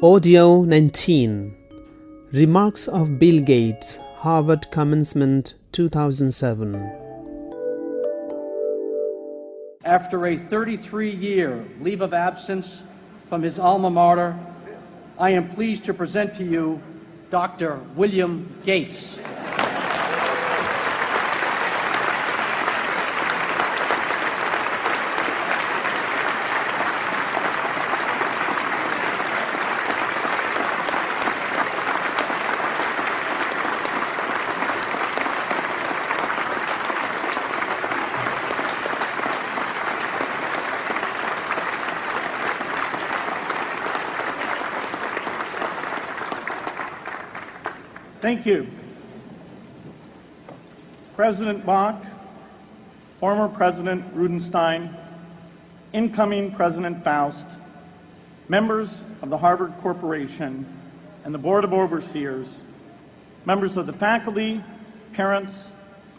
Audio 19. Remarks of Bill Gates, Harvard Commencement 2007. After a 33-year leave of absence from his alma mater, I am pleased to present to you Dr. William Gates. Thank you. President Bach, former President Rudenstein, incoming President Faust, members of the Harvard Corporation and the Board of Overseers, members of the faculty, parents,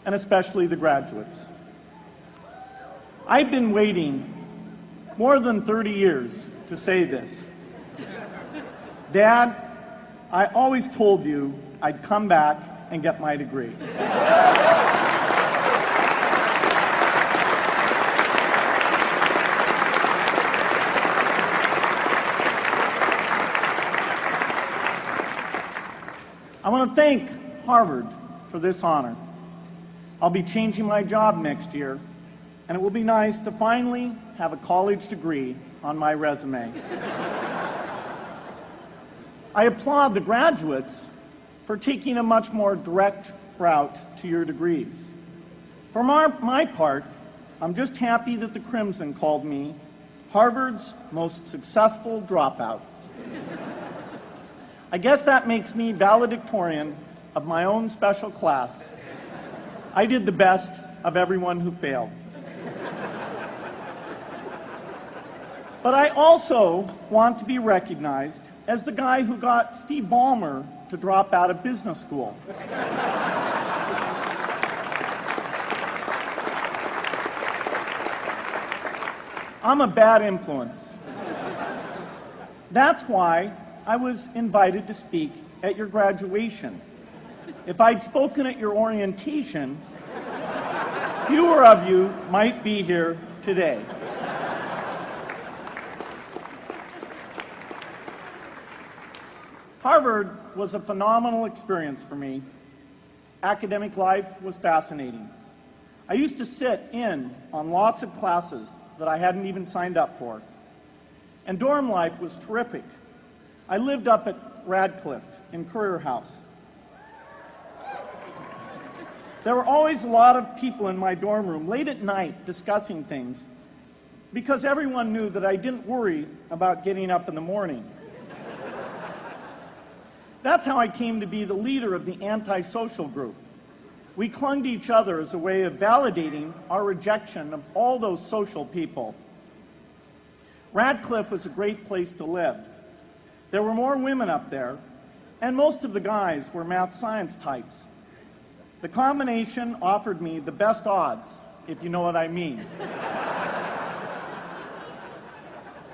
and especially the graduates. I've been waiting more than 30 years to say this. Dad, I always told you I'd come back and get my degree. I want to thank Harvard for this honor. I'll be changing my job next year, and it will be nice to finally have a college degree on my resume. I applaud the graduates for taking a much more direct route to your degrees. For my part, I'm just happy that the Crimson called me Harvard's most successful dropout. I guess that makes me valedictorian of my own special class. I did the best of everyone who failed. But I also want to be recognized as the guy who got Steve Ballmer to drop out of business school. I'm a bad influence. That's why I was invited to speak at your graduation. If I'd spoken at your orientation, fewer of you might be here today. Harvard was a phenomenal experience for me. Academic life was fascinating. I used to sit in on lots of classes that I hadn't even signed up for. And dorm life was terrific. I lived up at Radcliffe in Currier House. There were always a lot of people in my dorm room late at night discussing things because everyone knew that I didn't worry about getting up in the morning. That's how I came to be the leader of the antisocial group. We clung to each other as a way of validating our rejection of all those social people. Radcliffe was a great place to live. There were more women up there, and most of the guys were math science types. The combination offered me the best odds, if you know what I mean.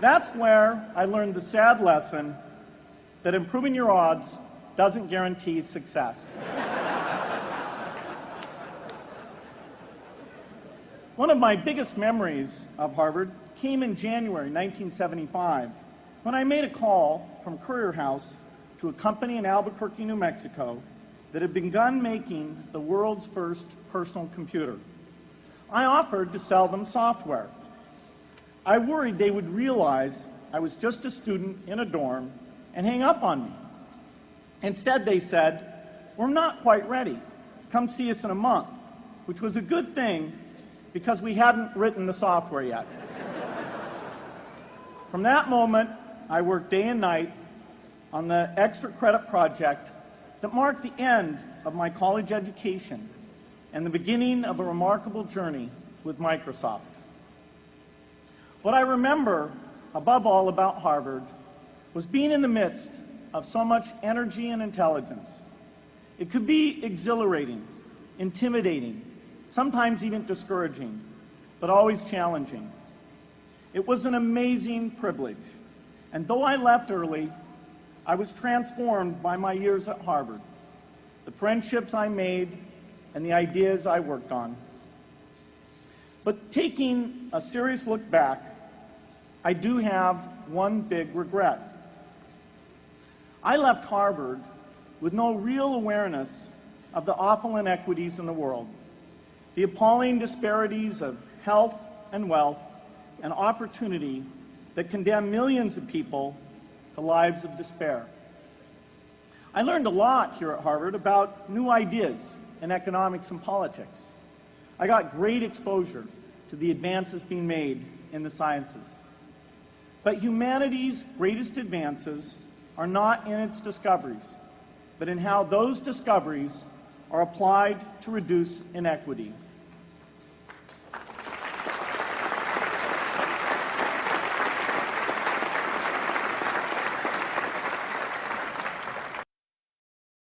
That's where I learned the sad lesson that improving your odds doesn't guarantee success. One of my biggest memories of Harvard came in January 1975 when I made a call from Currier House to a company in Albuquerque, New Mexico that had begun making the world's first personal computer. I offered to sell them software. I worried they would realize I was just a student in a dorm and hang up on me. Instead, they said, "We're not quite ready. Come see us in a month," which was a good thing because we hadn't written the software yet. From that moment, I worked day and night on the extra credit project that marked the end of my college education and the beginning of a remarkable journey with Microsoft. What I remember above all about Harvard was being in the midst of so much energy and intelligence. It could be exhilarating, intimidating, sometimes even discouraging, but always challenging. It was an amazing privilege, and though I left early, I was transformed by my years at Harvard, the friendships I made, and the ideas I worked on. But taking a serious look back, I do have one big regret. I left Harvard with no real awareness of the awful inequities in the world, the appalling disparities of health and wealth and opportunity that condemn millions of people to lives of despair. I learned a lot here at Harvard about new ideas in economics and politics. I got great exposure to the advances being made in the sciences. But humanity's greatest advances are not in its discoveries, but in how those discoveries are applied to reduce inequity.